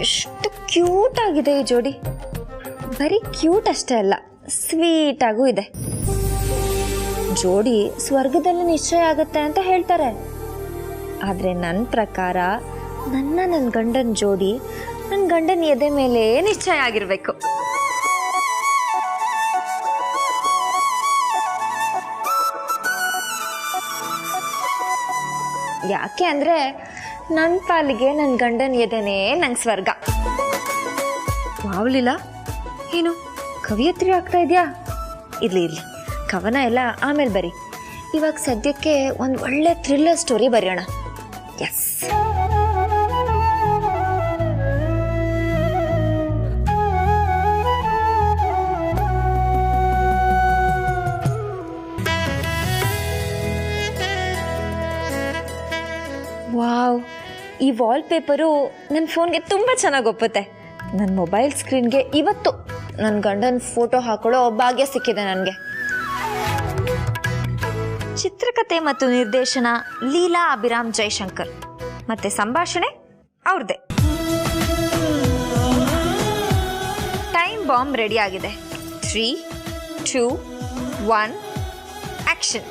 ಎಷ್ಟು ಕ್ಯೂಟ್ ಆಗಿದೆ ಈ ಜೋಡಿ. ಬರೀ ಕ್ಯೂಟ್ ಅಷ್ಟೇ ಅಲ್ಲ, ಸ್ವೀಟ್ ಆಗೂ ಇದೆ. ಜೋಡಿ ಸ್ವರ್ಗದಲ್ಲಿ ನಿಶ್ಚಯ ಆಗುತ್ತೆ ಅಂತ ಹೇಳ್ತಾರೆ. ಆದ್ರೆ ನನ್ನ ಪ್ರಕಾರ ನನ್ನ ಗಂಡನ ಜೋಡಿ ನನ್ನ ಗಂಡನ ಎದೆ ಮೇಲೆ ನಿಶ್ಚಯ ಆಗಿರ್ಬೇಕು. ಯಾಕೆ ಅಂದ್ರೆ ನನ್ನ ಪಾಲಿಗೆ ನನ್ನ ಗಂಡನ ಎದೆನೇ ನಂಗೆ ಸ್ವರ್ಗ. ವಾವ್ಲಿಲ್ಲ, ಏನು ಕವಿಯತ್ರಿ ಆಗ್ತಾ ಇದೆಯಾ? ಇರ್ಲಿ ಕವನ ಎಲ್ಲ ಆಮೇಲೆ ಬರಿ. ಇವಾಗ ಸದ್ಯಕ್ಕೆ ಒಂದು ಒಳ್ಳೆ ಥ್ರಿಲ್ಲರ್ ಸ್ಟೋರಿ ಬರೆಯೋಣ. ಎಸ್, ವಾವ್, ಈ ವಾಲ್ಪೇಪರು ನನ್ನ ಫೋನ್ಗೆ ತುಂಬ ಚೆನ್ನಾಗಿ ಒಪ್ಪುತ್ತೆ. ನನ್ನ ಮೊಬೈಲ್ ಸ್ಕ್ರೀನ್ಗೆ ಇವತ್ತು ನನ್ನ ಗಂಡನ ಫೋಟೋ ಹಾಕೊಳ್ಳೋ ಭಾಗ್ಯ ಸಿಕ್ಕಿದೆ ನನಗೆ. ಚಿತ್ರಕಥೆ ಮತ್ತು ನಿರ್ದೇಶನ ಲೀಲಾ ಅಭಿರಾಮ್ ಜೈಶಂಕರ್, ಮತ್ತೆ ಸಂಭಾಷಣೆ ಅವ್ರದ್ದೇ. ಟೈಮ್ ಬಾಂಬ್ ರೆಡಿ ಆಗಿದೆ. 3, 2, 1 ಆಕ್ಷನ್.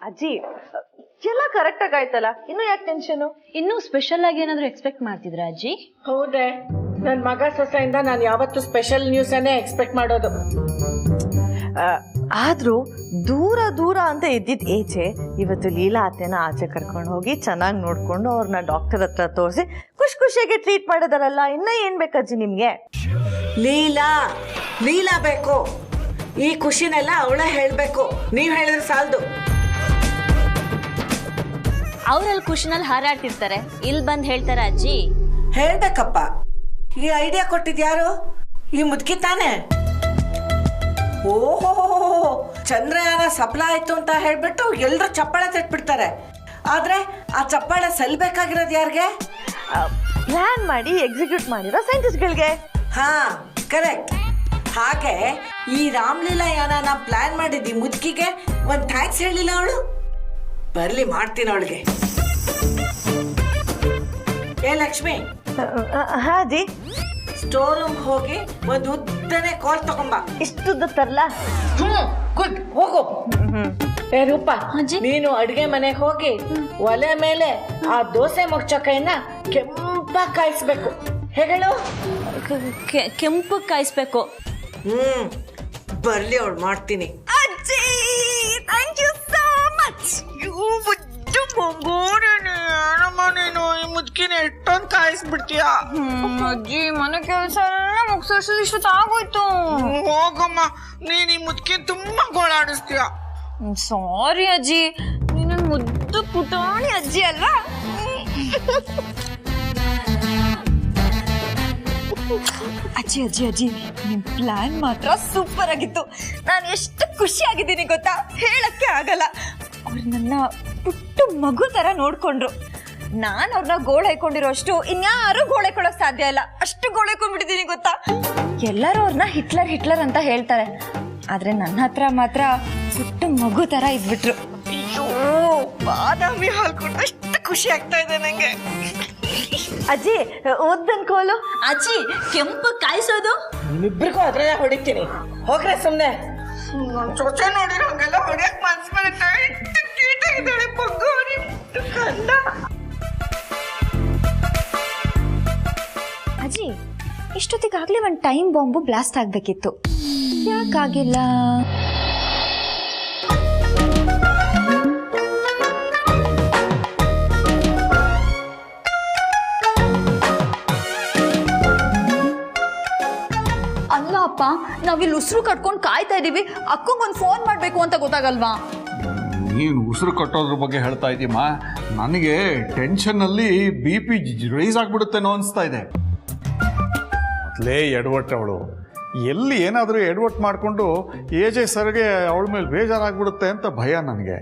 ಅಜ್ಜಿ ಎಲ್ಲ ಕರೆಕ್ಟ್ ಆಗಾಯ್ತಲ್ಲ, ಇನ್ನು ಯಾಕೆ ಟೆನ್ಷನ್? ಇನ್ನೂ ಸ್ಪೆಷಲ್ ಆಗಿ ಏನಾದ್ರು ಎಕ್ಸ್ಪೆಕ್ಟ್ ಮಾಡ್ತಿದ್ರಾ ಅಜ್ಜಿ? ಹೌದೇ, ನನ್ ಮಗ ಸೊಸೆಯಿಂದ ನಾನು ಯಾವತ್ತು ಸ್ಪೆಷಲ್ ನ್ಯೂಸ್ ಅನ್ನೇ ಎಕ್ಸ್ಪೆಕ್ಟ್ ಮಾಡೋದು. ಆದ್ರೂ ದೂರ ಅಂತ ಇದ್ದಿದ್ ಏಚೆ ಇವತ್ತು ಲೀಲಾ ಅತ್ತೆನ ಆಚೆ ಕರ್ಕೊಂಡು ಹೋಗಿ ಚೆನ್ನಾಗಿ ನೋಡ್ಕೊಂಡು ಅವ್ರನ್ನ ಡಾಕ್ಟರ್ ಹತ್ರ ತೋರಿಸಿ ಖುಷಿಯಾಗಿ ಟ್ರೀಟ್ ಮಾಡೋದಾರಲ್ಲ, ಇನ್ನ ಏನ್ ಬೇಕಜ್ಜಿ ನಿಮ್ಗೆ? ಲೀಲಾ ಬೇಕು. ಈ ಖುಷಿನೆಲ್ಲ ಅವಳೇ ಹೇಳ್ಬೇಕು, ನೀವ್ ಹೇಳಿದ್ರೆ ಸಾಲದು. ಅವ್ರಲ್ಲಿ ಖುಷಿನಲ್ಲಿ ಹಾರಾಡ್ತಿರ್ತಾರೆ, ಇಲ್ಲಿ ಬಂದ್ ಹೇಳ್ತಾರ ಅಜ್ಜಿ? ಹೇಳ್ಬೇಕಪ್ಪ. ಈ ಐಡಿಯಾ ಕೊಟ್ಟಿದ್ಯಾರು? ಈ ಮುದುಕಿ ತಾನೆ. ಓಹೋ, ಚಂದ್ರಯಾನ ಸಫಲ ಆಯ್ತು ಅಂತ ಹೇಳ್ಬಿಟ್ಟು ಎಲ್ರು ಚಪ್ಪಾಳೆ ತಟ್ಬಿಡ್ತಾರೆ. ಆದ್ರೆ ಆ ಚಪ್ಪಾಳೆ ಸಲ್ಬೇಕಾಗಿರೋದು ಯಾರಿಗೆ? ಪ್ಲಾನ್ ಮಾಡಿ ಎಕ್ಸಿಕ್ಯೂಟ್ ಮಾಡಿರೋ ಸೈಂಟಿಸ್ಟ್ಗಳಿಗೆ. ಹಾ, ಕರೆಕ್ಟ್. ಹಾಗೆ ಈ ರಾಮ್ಲೀಲಾ ಯಾನ ಪ್ಲಾನ್ ಮಾಡಿದ್ದಿ ಮುದುಕಿಗೆ ಒಂದ್ ಥ್ಯಾಂಕ್ಸ್ ಹೇಳಿಲ್ಲ ಅವಳು. ಬರ್ಲಿ, ಮಾಡ್ತೀನಿ ಅವಳಿಗೆ. ಏ ಲಕ್ಷ್ಮಿ, ಹಾ ಜಿ. ಸ್ಟೋರ್ ರೂಮ್ ಹೋಗಿ ಒಂದು ಉದ್ದನೆ ಕಾಲ್ ತಗೊಂಬ. ಇಷ್ಟುದ್ದ ತರ್ಲ? ಗುಡ್, ಹೋಗು. ಏ ರೂಪ, ನೀನು ಅಡಿಗೆ ಮನೆಗೆ ಹೋಗಿ ಒಲೆ ಮೇಲೆ ಆ ದೋಸೆ ಮುಚ್ಚೋ ಕೈನ ಕೆಂಪ ಕಾಯಿಸ್ಬೇಕು. ಹೇಳು? ಕೆಂಪು ಕಾಯಿಸ್ಬೇಕು. ಬರ್ಲಿ, ಅವಳು ಮಾಡ್ತೀನಿ. ಅಜ್ಜಿ, ಥ್ಯಾಂಕ್ ಯು ಸೋ ಮಚ್. ನೀನು ಈ ಮುದ್ಕಿನ ಎಷ್ಟೊಂದು ಕಾಯಿಸ್ಬಿಡ್ತೀಯ. ಅಜ್ಜಿ, ಮನೆ ಕೆಲಸ ಎಲ್ಲ ಮುಗಿಸೋಷ್ಟು ಇಷ್ಟೊತ್ತು ಆಗೋಯ್ತು. ಹೋಗಮ್ಮ, ನೀನ್ ಈ ಮುದ್ಕಿನ ತುಂಬಾ ಗೋಳಾಡಿಸ್ತೀಯ. ಸಾರಿ ಅಜ್ಜಿ, ನೀನು ಮುದ್ದು ಪುಟಾಣಿ ಅಜ್ಜಿ ಅಲ್ವಾ? ಅಜ್ಜಿ ಅಜ್ಜಿ ಅಜ್ಜಿ, ನಿಮ್ ಪ್ಲಾನ್ ಮಾತ್ರ ಸೂಪರ್ ಆಗಿತ್ತು. ನಾನು ಎಷ್ಟು ಖುಷಿ ಆಗಿದ್ದೀನಿ ಗೊತ್ತಾ, ಹೇಳಕ್ಕೆ ಆಗಲ್ಲ. ಅವ್ರು ನನ್ನ ಪುಟ್ಟ ಮಗು ತರ ನೋಡ್ಕೊಂಡ್ರು. ನಾನು ಅವ್ರನ್ನ ಗೋಳ್ ಹಾಕೊಂಡಿರೋ ಅಷ್ಟು ಇನ್ಯಾರು ಗೋಳ್ ಹಾಕೊಳ್ಳೋಕ್ ಸಾಧ್ಯ ಇಲ್ಲ. ಅಷ್ಟು ಗೋಳ್ ಹಾಕೊಂಡ್ಬಿಟ್ಟಿದ್ದೀನಿ ಗೊತ್ತಾ. ಎಲ್ಲರೂ ಅವ್ರನ್ನ ಹಿಟ್ಲರ್ ಅಂತ ಹೇಳ್ತಾರೆ, ಆದ್ರೆ ನನ್ನ ಹತ್ರ ಮಾತ್ರ ಪುಟ್ಟ ಮಗು ತರ ಇದ್ಬಿಟ್ರು. ಅಯ್ಯೋ, ಬಾದಾಮಿ ಹಾಲು ಕೊಟ್ಟು ಅಷ್ಟು ಖುಷಿ ಆಗ್ತಾ ಇದೆ ನಂಗೆ. ಅಜ್ಜಿ, ಓದ್ದನ್ ಕೋಲು. ಅಜ್ಜಿ, ಕೆಂಪು ಕಾಯಿಸೋದು? ನಿಮ್ಮಿಬ್ರಿಗೂ ಅದ್ರಲ್ಲೇ ಹೊಡಿತೀನಿ. ಹೋಗ್ರೆ ಸುಮ್ನೆ. ಚೊಚೆ ನೋಡಿರೋ ಹಂಗೆಲ್ಲ ಹೊಡಿಯಕ್ ಮನ್ಸ್ ಬರುತ್ತೆ. ಕೀಟಾಗಿದ್ದಾಳೆ ಪಗ್ಗೋರಿ ಕಂದ. ಅಜ್ಜಿ, ಇಷ್ಟೊತ್ತಿಗಾಗ್ಲೇ ಒಂದು ಟೈಮ್ ಬಾಂಬು ಬ್ಲಾಸ್ಟ್ ಆಗ್ಬೇಕಿತ್ತು, ಯಾಕಾಗಿಲ್ಲ? ಅಲ್ಲ ಅಪ್ಪ, ನಾವಿಲ್ಲಿ ಉಸಿರು ಕಟ್ಕೊಂಡು ಕಾಯ್ತಾ ಇದೀವಿ, ಅಕ್ಕಂಗೊಂದು ಫೋನ್ ಮಾಡ್ಬೇಕು ಅಂತ ಗೊತ್ತಾಗಲ್ವಾ? ನೀನು ಉಸಿರು ಕಟ್ಟೋದ್ರ ಬಗ್ಗೆ ಹೇಳ್ತಾ ಇದ್ದೀಮ್ಮ, ನನಗೆ ಟೆನ್ಷನ್ನಲ್ಲಿ BP ರೈಸ್ ಆಗಿಬಿಡುತ್ತೇನೋ ಅನಿಸ್ತಾ ಇದೆ. ಮೊದಲೇ ಎಡವಟ್ಟು ಅವಳು, ಎಲ್ಲಿ ಏನಾದರೂ ಎಡವಟ್ಟು ಮಾಡಿಕೊಂಡು AJ ಸರ್ಗೆ ಅವಳ ಮೇಲೆ ಬೇಜಾರಾಗ್ಬಿಡುತ್ತೆ ಅಂತ ಭಯ ನನಗೆ.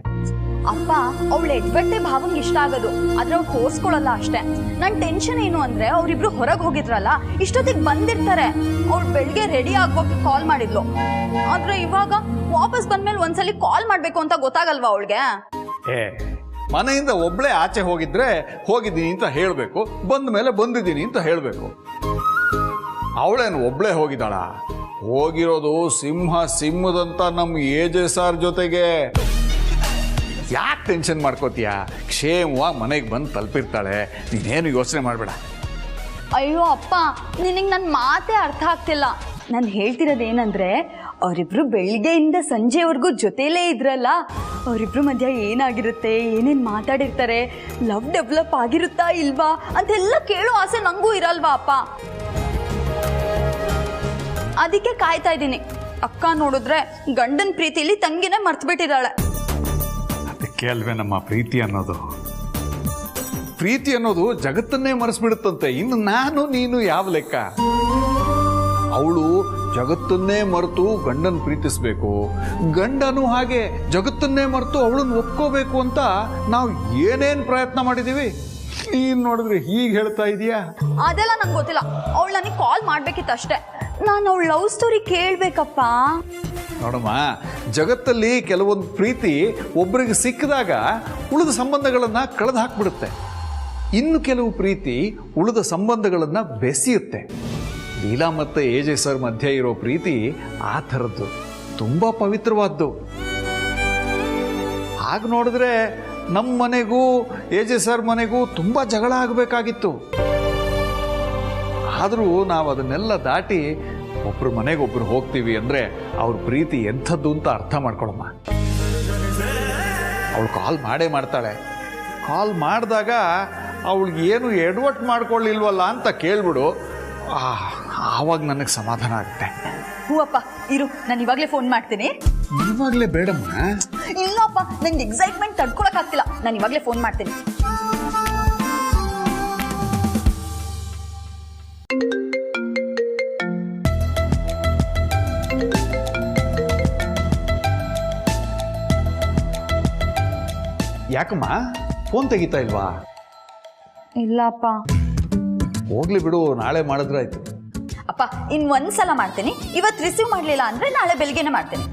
ಅಪ್ಪ ಅವಳು ಎಡ್ಬಟ್ಟೆ ಭಾವಂಗೆ ಇಷ್ಟ ಆಗೋದು ಆದ್ರೆ ಅವ್ಳು ತೋರ್ಸ್ಕೊಳಲ್ಲ ಅಷ್ಟೇ. ನನ್ ಟೆನ್ಷನ್ ಏನು ಅಂದ್ರೆ ಅವ್ರಿಬ್ರು ಹೊರಗೆ ಹೋಗಿದ್ರಲ್ಲ, ಇಷ್ಟೊತ್ತಿಗೆ ಬಂದಿರ್ತಾರೆ. ಅವ್ಳು ಬೆಳಿಗ್ಗೆ ರೆಡಿ ಆಗೋಕೆ ಕಾಲ್ ಮಾಡಿದ್ಲು, ಆದ್ರೆ ಇವಾಗ ವಾಪಸ್ ಬಂದ್ಮೇಲೆ ಒಂದ್ಸಲಿ ಕಾಲ್ ಮಾಡ್ಬೇಕು ಅಂತ ಗೊತ್ತಾಗಲ್ವಾ ಅವಳಿಗೆ? ಮನೆಯಿಂದ ಒಬ್ಳೆ ಆಚೆ ಹೋಗಿದ್ರೆ ಹೋಗಿದ್ದೀನಿ ಅಂತ ಹೇಳಬೇಕು, ಬಂದ ಮೇಲೆ ಬಂದಿದ್ದೀನಿ ಅಂತ ಹೇಳಬೇಕು. ಅವಳೇನು ಒಬ್ಳೆ ಹೋಗಿದ್ದಾಳ? ಹೋಗಿರೋದು ಸಿಂಹದಂತ ನಮ್ಮ ಎಜೆ ಸರ್ ಜೊತೆಗೆ. ಯಾಕೆ ಟೆನ್ಷನ್ ಮಾಡ್ಕೋತೀಯ? ಕ್ಷೇಮವಾಗಿ ಮನೆಗೆ ಬಂದು ತಲುಪಿರ್ತಾಳೆ, ನೀನೇನು ಯೋಚನೆ ಮಾಡಬೇಡ. ಅಯ್ಯೋ ಅಪ್ಪ, ನಿನಗೆ ನನ್ನ ಮಾತೇ ಅರ್ಥ ಆಗ್ತಿಲ್ಲ. ನಾನು ಹೇಳ್ತಿರೋದೇನಂದ್ರೆ, ಅವರಿಬ್ರು ಬೆಳಿಗ್ಗೆಯಿಂದ ಸಂಜೆವರೆಗೂ ಜೊತೆಲೇ ಇದ್ರಲ್ಲ, ಅವರಿಬ್ರು ಮಧ್ಯ ಏನಾಗಿರುತ್ತೆ, ಏನೇನು ಮಾತಾಡಿರ್ತಾರೆ, ಲವ್ ಡೆವಲಪ್ ಆಗಿರುತ್ತಾ ಇಲ್ವಾ ಅಂತೆಲ್ಲ ಕೇಳೋ ಆಸೆ ನನಗೂ ಇರಲ್ವಾ ಅಪ್ಪ? ಅದಕ್ಕೆ ಕಾಯ್ತಾ ಇದ್ದೀನಿ. ಅಕ್ಕ ನೋಡಿದ್ರೆ ಗಂಡನ ಪ್ರೀತಿಲಿ ತಂಗಿನೇ ಮರ್ತ್ಬಿಟ್ಟಿದ್ದಾಳೆ. ಅದಕ್ಕೆ ಅಲ್ವೇ ನಮ್ಮ ಪ್ರೀತಿ ಅನ್ನೋದು. ಪ್ರೀತಿ ಅನ್ನೋದು ಜಗತ್ತನ್ನೇ ಮರೆಸ್ಬಿಡುತ್ತಂತೆ. ಇನ್ನು ನಾನು ನೀನು ಯಾವ ಲೆಕ್ಕ? ಅವಳು ಜಗತ್ತನ್ನೇ ಮರೆತು ಗಂಡನ ಪ್ರೀತಿಸ್ಬೇಕು, ಗಂಡನು ಹಾಗೆ ಜಗತ್ತನ್ನೇ ಮರೆತು ಅವಳನ್ನು ಒಪ್ಕೋಬೇಕು ಅಂತ ನಾವು ಏನೇನು ಪ್ರಯತ್ನ ಮಾಡಿದೀವಿ. ನೀನ್ ನೋಡಿದ್ರೆ ಹೀಗೆ ಹೇಳ್ತಾ ಇದೀಯಾ? ಅದೆಲ್ಲ ನಂಗೆ ಗೊತ್ತಿಲ್ಲ. ಅವಳು ನನಗೆ ಕಾಲ್ ಮಾಡ್ಬೇಕಿತ್ತು ಅಷ್ಟೇ. ನಾನು ಅವಳ ಲವ್ ಸ್ಟೋರಿ ಕೇಳ್ಬೇಕಪ್ಪ. ನೋಡಮ್ಮ, ಜಗತ್ತಲ್ಲಿ ಕೆಲವೊಂದು ಪ್ರೀತಿ ಒಬ್ಬರಿಗೆ ಸಿಕ್ಕಿದಾಗ ಉಳಿದ ಸಂಬಂಧಗಳನ್ನ ಕಳೆದು ಹಾಕ್ಬಿಡುತ್ತೆ. ಇನ್ನು ಕೆಲವು ಪ್ರೀತಿ ಉಳಿದ ಸಂಬಂಧಗಳನ್ನ ಬೆಸೆಯುತ್ತೆ. ಲೀಲಾ ಮತ್ತೆ ಎಜೆ ಸರ್ ಮಧ್ಯೆ ಇರೋ ಪ್ರೀತಿ ಆ ಥರದ್ದು, ತುಂಬಾ ಪವಿತ್ರವಾದ್ದು. ಹಾಗೆ ನೋಡಿದ್ರೆ ನಮ್ಮ ಮನೆಗೂ ಎಜೆ ಸರ್ ಮನೆಗೂ ತುಂಬಾ ಜಗಳ ಆಗಬೇಕಾಗಿತ್ತು. ಆದರೂ ನಾವು ಅದನ್ನೆಲ್ಲ ದಾಟಿ ಒಬ್ರು ಮನೆಗೊಬ್ರು ಹೋಗ್ತೀವಿ ಅಂದ್ರೆ ಅವ್ರ ಪ್ರೀತಿ ಎಂಥದ್ದು ಅಂತ ಅರ್ಥ ಮಾಡ್ಕೊಳಮ್ಮ. ಅವಳು ಕಾಲ್ ಮಾಡೇ ಮಾಡ್ತಾಳೆ. ಕಾಲ್ ಮಾಡಿದಾಗ ಅವಳಿಗೆ ಏನು ಎಡವಟ್ಟು ಮಾಡ್ಕೊಳ್ಳಿಲ್ವಲ್ಲ ಅಂತ ಕೇಳ್ಬಿಡು, ಆವಾಗ ನನಗೆ ಸಮಾಧಾನ ಆಗುತ್ತೆ. ಹೂವಪ್ಪ ಇರು, ನಾನು ಇವಾಗಲೇ ಫೋನ್ ಮಾಡ್ತೀನಿ. ಇವಾಗಲೇ ಬೇಡಮ್ಮ. ಇಲ್ಲಪ್ಪ, ನಂಗೆ ಎಕ್ಸೈಟ್ಮೆಂಟ್ ತಡ್ಕೊಳಕ್ ಆಗ್ತಿಲ್ಲ. ನಾನು ಇವಾಗಲೇ ಫೋನ್ ಮಾಡ್ತೀನಿ. ಯಾಕಮ್ಮ ಫೋನ್ ತೆಗಿತಾ ಇಲ್ವಾ? ಇಲ್ಲಪ್ಪ. ಹೋಗ್ಲಿ ಬಿಡು, ನಾಳೆ ಮಾಡಿದ್ರಾಯ್ತು. ಅಪ್ಪ ಒಂದ್ಸಲ ಮಾಡ್ತೀನಿ. ಇವತ್ತು ರಿಸೀವ್ ಮಾಡಲಿಲ್ಲ ಅಂದ್ರೆ ನಾಳೆ ಬೆಳಿಗ್ಗೆನೆ ಮಾಡ್ತೀನಿ.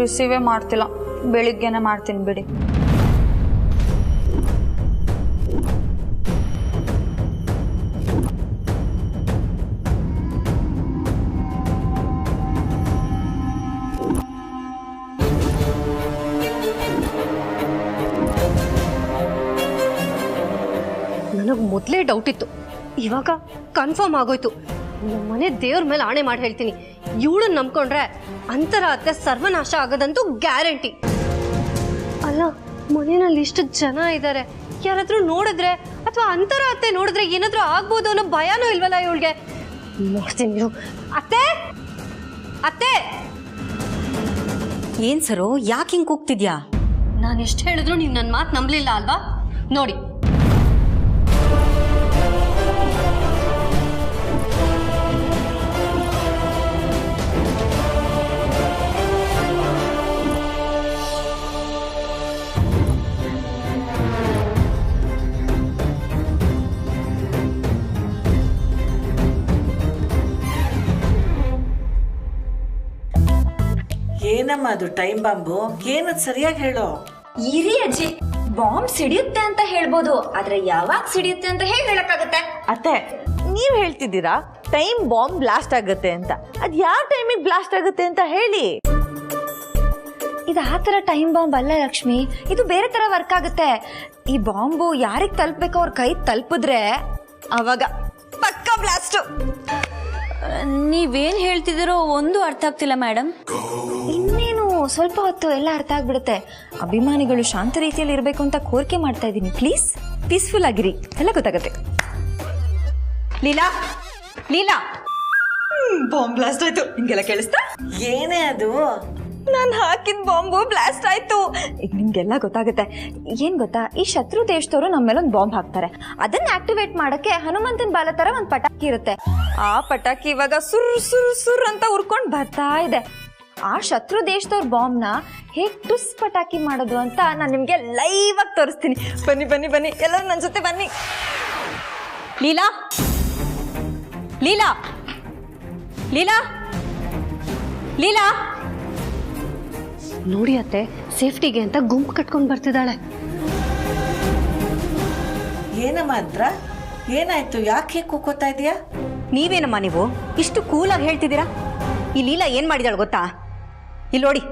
ರಿಸೀವೇ ಮಾಡ್ತಿಲ್ಲ. ಬೆಳಿಗ್ಗೆನೆ ಮಾಡ್ತೀನಿ ಬಿಡಿ. ನನಗೆ ಮೊದಲೇ ಡೌಟ್ ಇತ್ತು, ಇವಾಗ ಕನ್ಫರ್ಮ್ ಆಗೋಯ್ತು. ನಮ್ಮ ಮನೆ ದೇವ್ರ ಮೇಲೆ ಆಣೆ ಮಾಡಿ ಹೇಳ್ತೀನಿ, ಇವಳನ್ನ ನಂಬ್ಕೊಂಡ್ರೆ ಅಂತರ ಅತ್ತೆ ಸರ್ವನಾಶ ಆಗೋದಂತೂ ಗ್ಯಾರಂಟಿ. ಅಲ್ಲ, ಮನೆಯಲ್ಲಿ ಇಷ್ಟು ಜನ ಇದ್ದಾರೆ, ಯಾರಾದ್ರೂ ನೋಡಿದ್ರೆ ಅಥವಾ ಅಂತರ ಅತ್ತೆ ನೋಡಿದ್ರೆ ಏನಾದ್ರೂ ಆಗ್ಬೋದು ಅನ್ನೋ ಭಯನೂ ಇಲ್ವಲ್ಲ ಇವಳಿಗೆ. ನೋಡ್ತೀನಿ. ಅತ್ತೆ ಅತ್ತೆ, ಏನ್ ಸರೋ, ಯಾಕೆ ಹಿಂಗೆ ಕೂಗ್ತಿದ್ಯಾ? ನಾನು ಎಷ್ಟು ಹೇಳಿದ್ರು ನೀವು ನನ್ನ ಮಾತು ನಂಬಲಿಲ್ಲ ಅಲ್ವಾ? ನೋಡಿ, ಏನಮ್ಮ ಅದು ಟೈಮ್ ಬಾಂಬು? ಏನದು ಸರಿಯಾಗಿ ಹೇಳೋ. ಇರಿ ಅಜ್ಜಿ, ಬಾಂಬ್ ಸಿಡಿಯುತ್ತೆ ಅಂತ ಹೇಳ್ಬೋದು, ಆದ್ರೆ ಯಾವಾಗ ಸಿಡಿಯುತ್ತೆ ಅಂತ ಹೇಳಕ್ಕಾಗತ್ತೆ? ಅತ್ತೆ, ನೀವ್ ಹೇಳ್ತಿದ್ದೀರಾ ಟೈಮ್ ಬಾಂಬ್ ಬ್ಲಾಸ್ಟ್ ಆಗುತ್ತೆ ಅಂತ. ಅದ್ ಯಾವ ಟೈಮಿಗೆ ಬ್ಲಾಸ್ಟ್ ಆಗುತ್ತೆ ಅಂತ ಹೇಳಿ. ಇದು ಆ ತರ ಟೈಮ್ ಬಾಂಬ್ ಅಲ್ಲ ಲಕ್ಷ್ಮಿ, ಇದು ಬೇರೆ ತರ ವರ್ಕ್ ಆಗುತ್ತೆ. ಈ ಬಾಂಬು ಯಾರಿಗೆ ತಲುಪಬೇಕು ಅವ್ರ ಕೈ ತಲುಪಿದ್ರೆ ಅವಾಗ ಪಕ್ಕ ಬ್ಲಾಸ್ಟ್. ನೀವೇನು ಹೇಳ್ತಿದ್ದೀರೋ ಒಂದು ಅರ್ಥ ಆಗ್ತಿಲ್ಲ ಮೇಡಮ್. ಇನ್ನೇನು ಸ್ವಲ್ಪ ಹೊತ್ತು ಎಲ್ಲ ಅರ್ಥ ಆಗ್ಬಿಡುತ್ತೆ. ಅಭಿಮಾನಿಗಳು ಶಾಂತ ರೀತಿಯಲ್ಲಿ ಇರಬೇಕು ಅಂತ ಕೋರಿಕೆ ಮಾಡ್ತಾ ಇದ್ದೀನಿ. ಪ್ಲೀಸ್ ಪೀಸ್ಫುಲ್ ಆಗಿರಿ, ಎಲ್ಲ ಗೊತ್ತಾಗತ್ತೆ. ಲೀಲಾ ಲೀಲಾ ಬಾಂಬ್ ಬ್ಲಾಸ್ಟ್ ಆಯ್ತು. ನಿಮ್ಗೆಲ್ಲ ಕೇಳಿಸ್ತಾ? ಏನೇ ಅದು? ನಾನು ಹಾಕಿದ ಬಾಂಬು ಬ್ಲಾಸ್ಟ್ ಆಯ್ತು. ಈಗ ನಿಮ್ಗೆಲ್ಲ ಗೊತ್ತಾಗುತ್ತೆ. ಏನ್ ಗೊತ್ತಾ, ಈ ಶತ್ರು ದೇಶದವರು ನಮ್ಮ ಮೇಲೆ ಒಂದು ಬಾಂಬ್ ಹಾಕ್ತಾರೆ. ಅದನ್ನ ಆಕ್ಟಿವೇಟ್ ಮಾಡಕ್ಕೆ ಹನುಮಂತನ ಬಾಲ ತರ ಒಂದು ಪಟಾಕಿ ಇರುತ್ತೆ. ಆ ಪಟಾಕಿ ಇವಾಗ ಸುರ್ ಸುರ್ ಸುರ್ ಅಂತ ಉರ್ಕೊಂಡ್ ಬರ್ತಾ ಇದೆ. ಆ ಶತ್ರು ದೇಶದವ್ರ ಬಾಂಬ್ನ ಹೇಗ್ ಟುಸ್ ಪಟಾಕಿ ಮಾಡೋದು ಅಂತ ನಾನು ನಿಮ್ಗೆ ಲೈವ್ ಆಗಿ ತೋರಿಸ್ತೀನಿ. ಬನ್ನಿ ಬನ್ನಿ ಬನ್ನಿ, ಎಲ್ಲರೂ ನನ್ನ ಜೊತೆ ಬನ್ನಿ. ಲೀಲಾ ಲೀಲಾ ಲೀಲಾ ಲೀಲಾ ನೋಡಿ ಅತ್ತೆ, ಸೇಫ್ಟಿಗೆ ಅಂತ ಗುಂಪು ಕಟ್ಕೊಂಡು ಬರ್ತಿದ್ದಾಳೆ. ಏನಮ್ಮ ಹತ್ರ ಏನಾಯ್ತು? ಯಾಕೆ ಕೂಕೋತಾ ಇದೀಯಾ? ನೀವೇನಮ್ಮ ನೀವು ಇಷ್ಟು ಕೂಲಾಗಿ ಹೇಳ್ತಿದ್ದೀರಾ? ಈ ಲೀಲಾ ಏನ್ ಮಾಡಿದಾಳು ಗೊತ್ತಾ? ಇಲ್ಲಿ ನೋಡಿ.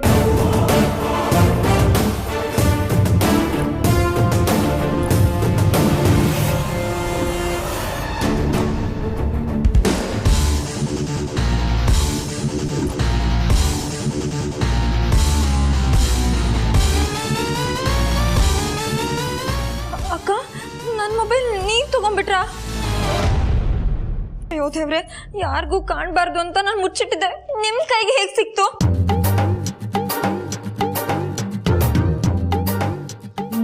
ಅಕ್ಕ, ನನ್ನ ಮೊಬೈಲ್ ನೀವ್ ತಗೊಂಡ್ಬಿಟ್ರಾ? ಅಯ್ಯೋ ದೇವ್ರೆ, ಯಾರಿಗೂ ಕಾಣಬಾರ್ದು ಅಂತ ನಾನು ಮುಚ್ಚಿಟ್ಟಿದ್ದೆ. ನಿಮ್ ಕೈಗೆ ಹೇಗ್ ಸಿಕ್ತು?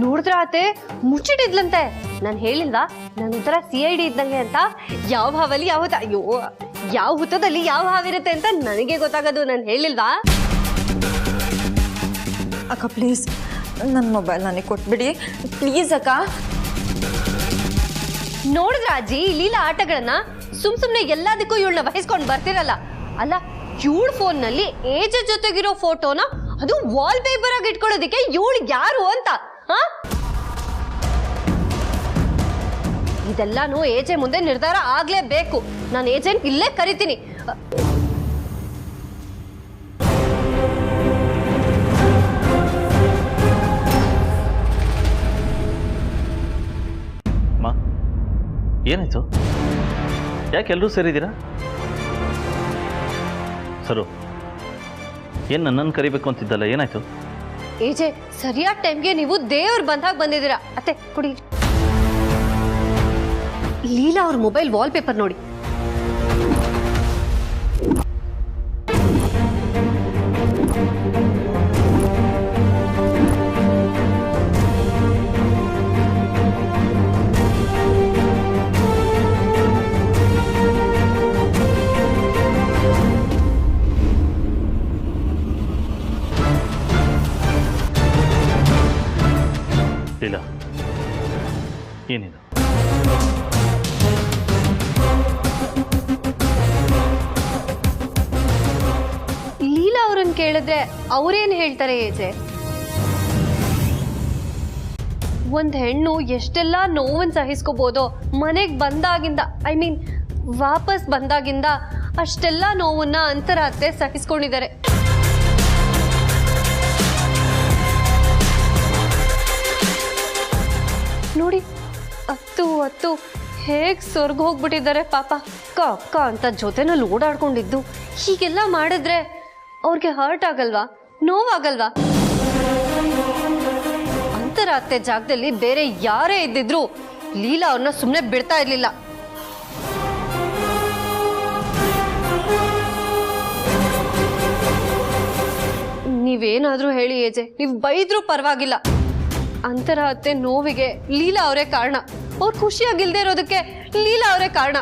ನೋಡಿದ್ರ ಅತ್ತೆ, ಮುಚ್ಚಿಟ್ಟಿದ್ಲಂತೆ. ನಾನು ಹೇಳಿಲ್ವಾ ನನ್ನ ಒಂಥರ CID ಇದ್ದಂಗೆ ಅಂತ? ಯಾವ ಹಾವಲ್ಲಿ ಯಾವ ಅಯ್ಯೋ ಯಾವ ಹುತ್ತದಲ್ಲಿ ಯಾವ ಹಾವಿರುತ್ತೆ ಅಂತ ನನಗೆ ಗೊತ್ತಾಗೋದು. ನಾನು ಹೇಳಿಲ್ವಾ? ಅಕ್ಕ ಪ್ಲೀಸ್ ನನ್ನ ಮೊಬೈಲ್ ನನಗೆ ಕೊಟ್ಬಿಡಿ ಪ್ಲೀಸ್ ಅಕ್ಕ. ನೋಡಿದ್ರ ಅಜ್ಜಿ, ಲೀಲಾ ಆಟಗಳನ್ನ ಸುಮ್ನೆ ಎಲ್ಲದಕ್ಕೂ ಇವಳನ್ನ ವಹಿಸ್ಕೊಂಡು ಬರ್ತಿರಲ್ಲ. ಅಲ್ಲ, ಇವಳ ಫೋನ್ ನಲ್ಲಿ ಏಜ್ ಜೊತೆಗಿರೋ ಫೋಟೋನ ಅದು ವಾಲ್ ಪೇಪರ್ ಆಗಿ ಇಟ್ಕೊಳ್ಳೋದಿಕ್ಕೆ ಇವಳು ಯಾರು ಅಂತ? ಇದೆಲ್ಲಾನು ಏಜೆ ಮುಂದೆ ನಿರ್ಧಾರ ಆಗ್ಲೇಬೇಕು. ನಾನು ಏಜೆಂಟ್ ಇಲ್ಲೇ ಕರಿತೀನಿ. ಏನಾಯ್ತು? ಯಾಕೆ ಎಲ್ಲರೂ ಸೇರಿದ್ದೀರಾ? ಸರು, ಏನು ನನ್ನನ್ನು ಕರಿಬೇಕು ಅಂತಿದ್ದಲ್ಲ, ಏನಾಯ್ತು? ಏಜೆ, ಸರಿಯಾದ ಟೈಮ್ಗೆ ನೀವು ದೇವ್ರ ಬಂದಾಗ ಬಂದಿದ್ದೀರಾ. ಅತ್ತೆ ಕೊಡಿ. ಲೀಲಾ ಅವ್ರ ಮೊಬೈಲ್ ವಾಲ್ ಪೇಪರ್ ನೋಡಿ. ಲೀಲಾ, ಏನಿದು? ಲೀಲಾ ಅವ್ರನ್ನ ಕೇಳಿದ್ರೆ ಅವ್ರೇನ್ ಹೇಳ್ತಾರೆ ಏಜೆ? ಒಂದ್ ಹೆಣ್ಣು ಎಷ್ಟೆಲ್ಲಾ ನೋವನ್ ಸಹಿಸ್ಕೋಬಹುದೋ ಮನೆಗ್ ಬಂದಾಗಿಂದ, ಐ ಮೀನ್ ವಾಪಸ್ ಬಂದಾಗಿಂದ ಅಷ್ಟೆಲ್ಲಾ ನೋವನ್ನ ಅಂತರಾತ್ತೆ ಸಹಿಸ್ಕೊಂಡಿದ್ದಾರೆ. ನೋಡಿ, ಅತ್ತು ಹೇಗ್ ಸ್ವರ್ಗ ಹೋಗ್ಬಿಟ್ಟಿದ್ದಾರೆ ಪಾಪ. ಅಕ್ಕ ಅಂತ ಜೊತೆನಲ್ಲಿ ಓಡಾಡ್ಕೊಂಡಿದ್ದು ಹೀಗೆಲ್ಲ ಮಾಡಿದ್ರೆ ಅವ್ರಿಗೆ ಹರ್ಟ್ ಆಗಲ್ವಾ, ನೋವಾಗಲ್ವಾ? ಅಂತರಾತ್ತೆ ಜಾಗದಲ್ಲಿ ಬೇರೆ ಯಾರೇ ಇದ್ದಿದ್ರು ಲೀಲಾ ಅವ್ರನ್ನ ಸುಮ್ಮನೆ ಬಿಡ್ತಾ ಇರ್ಲಿಲ್ಲ. ನೀವೇನಾದ್ರೂ ಹೇಳಿ ಏಜೆ, ನೀವು ಬೈದ್ರೂ ಪರವಾಗಿಲ್ಲ. ಅಂತರಾತ್ತೆ ನೋವಿಗೆ ಲೀಲಾ ಅವರೇ ಕಾರಣ. ಅವ್ರು ಖುಷಿಯಾಗಿಲ್ದೇ ಇರೋದಕ್ಕೆ ಲೀಲಾ ಅವರೇ ಕಾರಣ.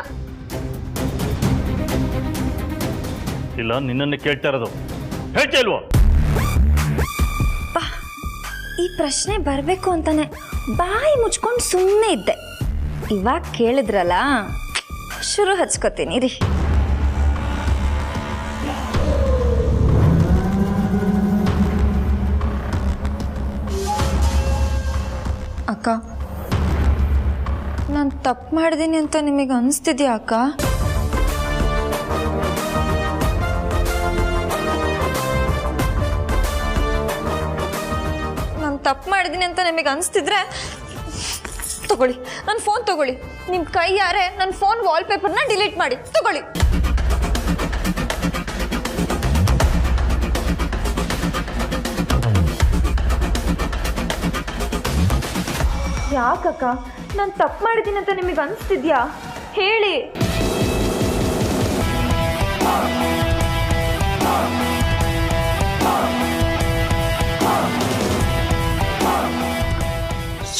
ಇಲ್ಲ, ನಿನ್ನನ್ನು ಕೇಳ್ತಾ ಇರೋದು. ಹೇಳ್ತಾ ಇಲ್ವೋ? ಈ ಪ್ರಶ್ನೆ ಬರಬೇಕು ಅಂತಾನೆ ಬಾಯಿ ಮುಚ್ಕೊಂಡು ಸುಮ್ಮನೆ ಇದ್ದೆ. ಇವಾಗ ಕೇಳಿದ್ರಲ್ಲ, ಶುರು ಹಚ್ಕೋತೀನಿ ರೀ. ಅಕ್ಕ, ನಾನು ತಪ್ಪು ಮಾಡಿದ್ದೀನಿ ಅಂತ ನಿಮಗೆ ಅನಿಸ್ತಿದ್ಯಾ ಅಕ್ಕ? ನಾನು ತಪ್ಪು ಮಾಡಿದ್ದೀನಿ ಅಂತ ನಿಮಗೆ ಅನಿಸ್ತಿದ್ರೆ ತಗೊಳ್ಳಿ, ನನ್ನ ಫೋನ್ ತಗೊಳ್ಳಿ. ನಿಮ್ಮ ಕೈ ಯಾರೇ ನನ್ನ ಫೋನ್ ವಾಲ್ಪೇಪರ್ನ ಡಿಲೀಟ್ ಮಾಡಿ ತಗೊಳ್ಳಿ. ಯಾಕಕ್ಕ ನಾನು ತಪ್ಪು ಮಾಡಿದ್ದೀನಿ ಅಂತ ನಿಮಗೆ ಅನಿಸ್ತಿದ್ಯಾ? ಹೇಳಿ.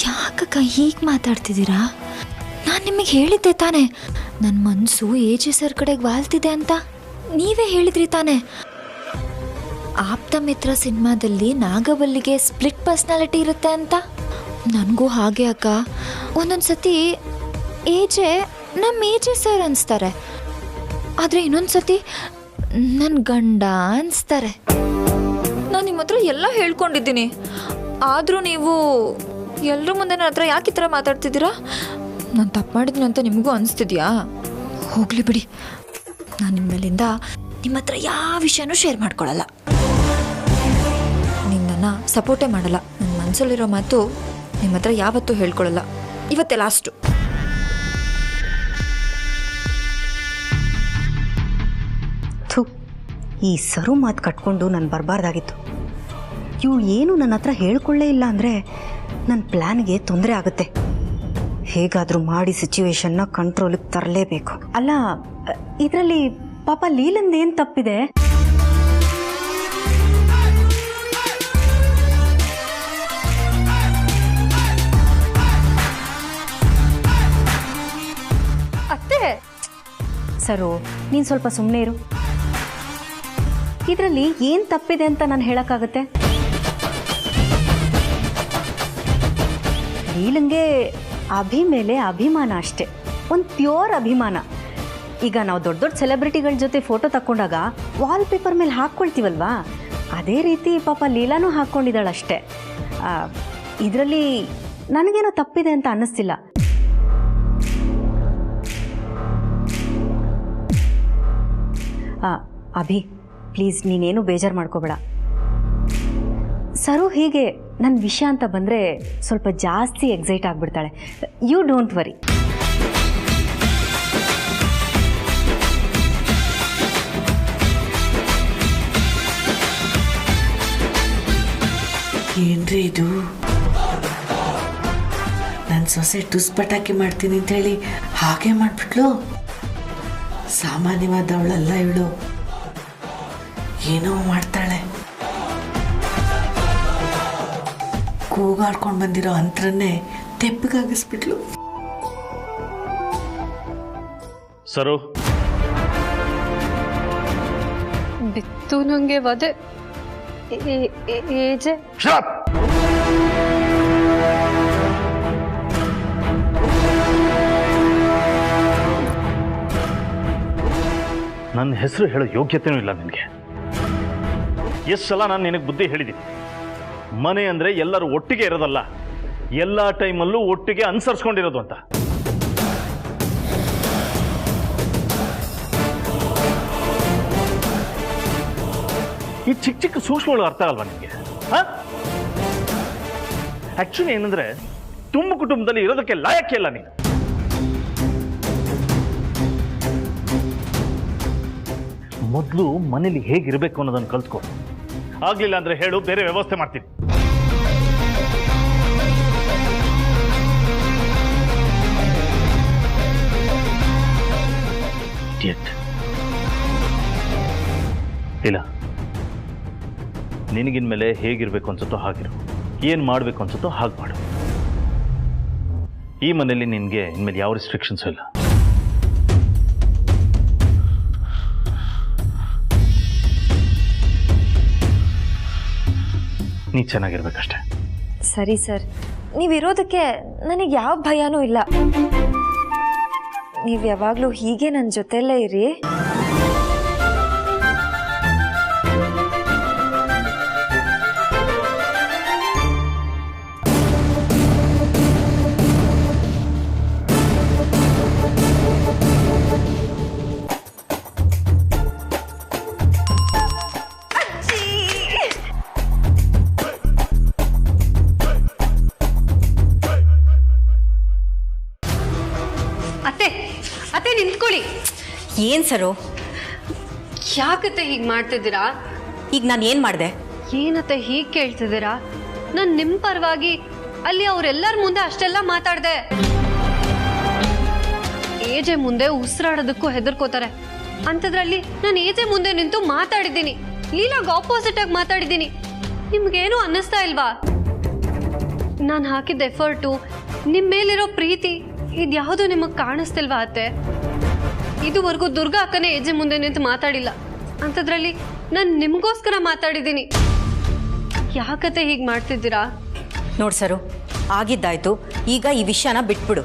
ಯಾಕಕ್ಕ ಹೀಗೆ ಮಾತಾಡ್ತಿದ್ದೀರಾ? ನಾನು ನಿಮಗೆ ಹೇಳಿದ್ದೆ ತಾನೇ ನನ್ನ ಮನಸ್ಸು AJ ಸರ್ ಕಡೆಗೆ ವಾಲ್ತಿದೆ ಅಂತ. ನೀವೇ ಹೇಳಿದ್ರಿ ತಾನೇ. ಆಪ್ತ ಮಿತ್ರ ಸಿನಿಮಾದಲ್ಲಿ ನಾಗವಲ್ಲಿಗೆ ಸ್ಪ್ಲಿಟ್ ಪರ್ಸ್ನಾಲಿಟಿ ಇರುತ್ತೆ ಅಂತ. ನನಗೂ ಹಾಗೆ ಅಕ್ಕ. ಒಂದೊಂದು ಸತಿ AJ ನಮ್ಮ AJ ಸರ್ ಅನಿಸ್ತಾರೆ, ಆದರೆ ಇನ್ನೊಂದು ಸತಿ ನನ್ನ ಗಂಡ ಅನಿಸ್ತಾರೆ. ನಾನು ನಿಮ್ಮ ಹತ್ರ ಎಲ್ಲ ಹೇಳ್ಕೊಂಡಿದ್ದೀನಿ, ಆದರೂ ನೀವು ಎಲ್ಲರ ಮುಂದೆ ನನ್ನ ಹತ್ರ ಯಾಕೆ ಈ ಥರ ಮಾತಾಡ್ತಿದ್ದೀರಾ? ನಾನು ತಪ್ಪು ಮಾಡಿದ್ದೀನಿ ಅಂತ ನಿಮಗೂ ಅನಿಸ್ತಿದ್ಯಾ? ಹೋಗಲಿ ಬಿಡಿ, ನಾನು ನಿಮ್ಮ ಮೇಲಿಂದ ನಿಮ್ಮ ಹತ್ರ ಯಾವ ವಿಷಯನೂ ಶೇರ್ ಮಾಡ್ಕೊಳ್ಳಲ್ಲ. ನೀವು ನನ್ನ ಸಪೋರ್ಟೇ ಮಾಡಲ್ಲ. ನನ್ನ ಮನಸ್ಸಲ್ಲಿರೋ ಮಾತು ನಿಮ್ಮ ಹತ್ರ ಯಾವತ್ತೂ ಹೇಳ್ಕೊಳ್ಳಲ್ಲ. ಇವತ್ತೇ ಲಾಸ್ಟು. ಥು, ಈ ಸರು ಮಾತು ಕಟ್ಕೊಂಡು ನಾನು ಬರಬಾರ್ದಾಗಿತ್ತು. ಇವು ಏನು ನನ್ನ ಹತ್ರ ಹೇಳ್ಕೊಳ್ಳೇ ಇಲ್ಲ ಅಂದರೆ ನನ್ನ ಪ್ಲ್ಯಾನ್ಗೆ ತೊಂದರೆ ಆಗುತ್ತೆ. ಹೇಗಾದರೂ ಮಾಡಿ ಸಿಚುವೇಶನ್ನ ಕಂಟ್ರೋಲಿಗೆ ತರಲೇಬೇಕು. ಅಲ್ಲ, ಇದರಲ್ಲಿ ಪಾಪ ಲೀಲಂದು ಏನು ತಪ್ಪಿದೆ? ಅತ್ತೆ, ಸರು, ನೀನು ಸ್ವಲ್ಪ ಸುಮ್ಮನೆ ಇರು. ಇದರಲ್ಲಿ ಏನು ತಪ್ಪಿದೆ ಅಂತ ನಾನು ಹೇಳೋಕ್ಕಾಗತ್ತೆ? ಲೀಲಂಗೆ ಅಭಿ ಮೇಲೆ ಅಭಿಮಾನ ಅಷ್ಟೆ, ಒಂದು ಪ್ಯೂರ್ ಅಭಿಮಾನ. ಈಗ ನಾವು ದೊಡ್ಡ ದೊಡ್ಡ ಸೆಲೆಬ್ರಿಟಿಗಳ ಜೊತೆ ಫೋಟೋ ತಕ್ಕೊಂಡಾಗ ವಾಲ್ಪೇಪರ್ ಮೇಲೆ ಹಾಕ್ಕೊಳ್ತೀವಲ್ವಾ, ಅದೇ ರೀತಿ ಪಾಪ ಲೀಲಾನೂ ಹಾಕ್ಕೊಂಡಿದ್ದಾಳಷ್ಟೆ. ಇದರಲ್ಲಿ ನನಗೇನೋ ತಪ್ಪಿದೆ ಅಂತ ಅನ್ನಿಸ್ತಿಲ್ಲ. ಅಭಿ, ಪ್ಲೀಸ್ ನೀನೇನು ಬೇಜಾರು ಮಾಡ್ಕೋಬೇಡ. ಸರು ಹೀಗೆ ನನ್ನ ವಿಷಯ ಅಂತ ಬಂದರೆ ಸ್ವಲ್ಪ ಜಾಸ್ತಿ ಎಕ್ಸೈಟ್ ಆಗಿಬಿಡ್ತಾಳೆ. You don't worry. ಏನ್ರಿ ಇದು? ನನ್ನ ಸೊಸೆ ಟುಸ್ ಪಟಾಕಿ ಮಾಡ್ತೀನಿ ಅಂತೇಳಿ ಹಾಗೆ ಮಾಡಿಬಿಟ್ಲು. ಸಾಮಾನ್ಯವಾದವಳಲ್ಲ ಇವಳು, ಏನೋ ಮಾಡ್ತಾಳೆ. ಕೂಗಾಡ್ಕೊಂಡು ಬಂದಿರೋ ಅಂತರನ್ನೇ ತೆಪ್ಪಗಾಗಿಸ್ಬಿಟ್ಲು. ಸರು, ಬಿತ್ತು ನನಗೆ ವಧೆ. AJ ನನ್ನ ಹೆಸರು ಹೇಳೋ ಯೋಗ್ಯತೆನೂ ಇಲ್ಲ ನಿನಗೆ. ಎಷ್ಟು ಸಲ ನಾನು ನಿನಗೆ ಬುದ್ಧಿ ಹೇಳಿದ್ದೀನಿ, ಮನೆ ಅಂದರೆ ಎಲ್ಲರೂ ಒಟ್ಟಿಗೆ ಇರೋದಲ್ಲ, ಎಲ್ಲ ಟೈಮಲ್ಲೂ ಒಟ್ಟಿಗೆ ಅನುಸರಿಸ್ಕೊಂಡಿರೋದು ಅಂತ. ಈ ಚಿಕ್ಕ ಚಿಕ್ಕ ಸೂಕ್ಷ್ಮಗಳು ಅರ್ಥ ಆಗಲ್ವಾ ನಿಮಗೆ? ಆಕ್ಚುಲಿ ಏನಂದ್ರೆ ತುಂಬ ಕುಟುಂಬದಲ್ಲಿ ಇರೋದಕ್ಕೆ ಲಾಯಕ್ಕೆ ಇಲ್ಲ ನೀನು. ಮೊದಲು ಮನೇಲಿ ಹೇಗಿರಬೇಕು ಅನ್ನೋದನ್ನು ಕಲ್ತ್ಕೊ. ಆಗ್ಲಿಲ್ಲ ಅಂದ್ರೆ ಹೇಳು, ಬೇರೆ ವ್ಯವಸ್ಥೆ ಮಾಡ್ತೀನಿ. ಇಲ್ಲ, ನಿನಗಿನ್ಮೇಲೆ ಹೇಗಿರ್ಬೇಕು ಅನ್ಸುತ್ತೋ ಹಾಗಿರು, ಏನು ಮಾಡಬೇಕು ಅನ್ಸುತ್ತೋ ಹಾಗೆ ಮಾಡು. ಈ ಮನೆಯಲ್ಲಿ ನಿನಗೆ ಇನ್ಮೇಲೆ ಯಾವ ರಿಸ್ಟ್ರಿಕ್ಷನ್ಸು ಇಲ್ಲ. ನೀ ಚೆನ್ನಾಗಿರ್ಬೇಕಷ್ಟೆ. ಸರಿ ಸರ್, ನೀವಿರೋದಕ್ಕೆ ನನಗೆ ಯಾವ ಭಯನೂ ಇಲ್ಲ. ನೀವು ಯಾವಾಗಲೂ ಹೀಗೆ ನನ್ನ ಜೊತೆಯಲ್ಲೇ ಇರಿ. ಅತ್ತೆ ನಿಂತ್ಕೊಳ್ಳಿ. ಏನು ಸರು, ಯಾಕತ್ತೆ ಹೀಗೆ ಮಾಡ್ತಿದ್ದೀರಾ? ಈಗ ನಾನು ಏನು ಮಾಡಿದೆ? ಏನತ್ತೆ ಹೀಗೆ ಕೇಳ್ತಿದ್ದೀರಾ? ನಾನು ನಿಮ್ಮ ಪರವಾಗಿ ಅಲ್ಲಿ ಅವರೆಲ್ಲರ ಮುಂದೆ ಅಷ್ಟೆಲ್ಲ ಮಾತಾಡ್ದೆ. ಏಜೆ ಮುಂದೆ ಉಸಿರಾಡೋದಕ್ಕೂ ಹೆದರ್ಕೋತಾರೆ. ಅಂಥದ್ರಲ್ಲಿ ನಾನು ಏಜೆ ಮುಂದೆ ನಿಂತು ಮಾತಾಡಿದ್ದೀನಿ. ಲೀಲಾಗ್ ಆಪೋಸಿಟ್ ಆಗಿ ಮಾತಾಡಿದ್ದೀನಿ. ನಿಮ್ಗೇನು ಅನ್ನಿಸ್ತಾ ಇಲ್ವಾ? ನಾನು ಹಾಕಿದ್ದ ಎಫರ್ಟು, ನಿಮ್ಮ ಮೇಲಿರೋ ಪ್ರೀತಿ ಇದ್ಯಾವುದು ನಿಮಗೆ ಕಾಣಿಸ್ತಿಲ್ವಾ ಅತ್ತೆ? ಇದುವರೆಗೂ ದುರ್ಗಾ ಅಕ್ಕನೇ ಏಜೆ ಮುಂದೆ ನಿಂತು ಮಾತಾಡಿಲ್ಲ. ಅಂಥದ್ರಲ್ಲಿ ನಾನು ನಿಮಗೋಸ್ಕರ ಮಾತಾಡಿದ್ದೀನಿ. ಯಾಕತ್ತೆ ಹೀಗೆ ಮಾಡ್ತಿದ್ದೀರಾ? ನೋಡ್ ಸರು, ಆಗಿದ್ದಾಯ್ತು. ಈಗ ಈ ವಿಷಯನ ಬಿಟ್ಬಿಡು.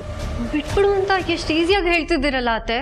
ಬಿಟ್ಬಿಡು ಅಂತ ಎಷ್ಟು ಈಸಿಯಾಗಿ ಹೇಳ್ತಿದ್ದೀರಲ್ಲ ಅತ್ತೆ.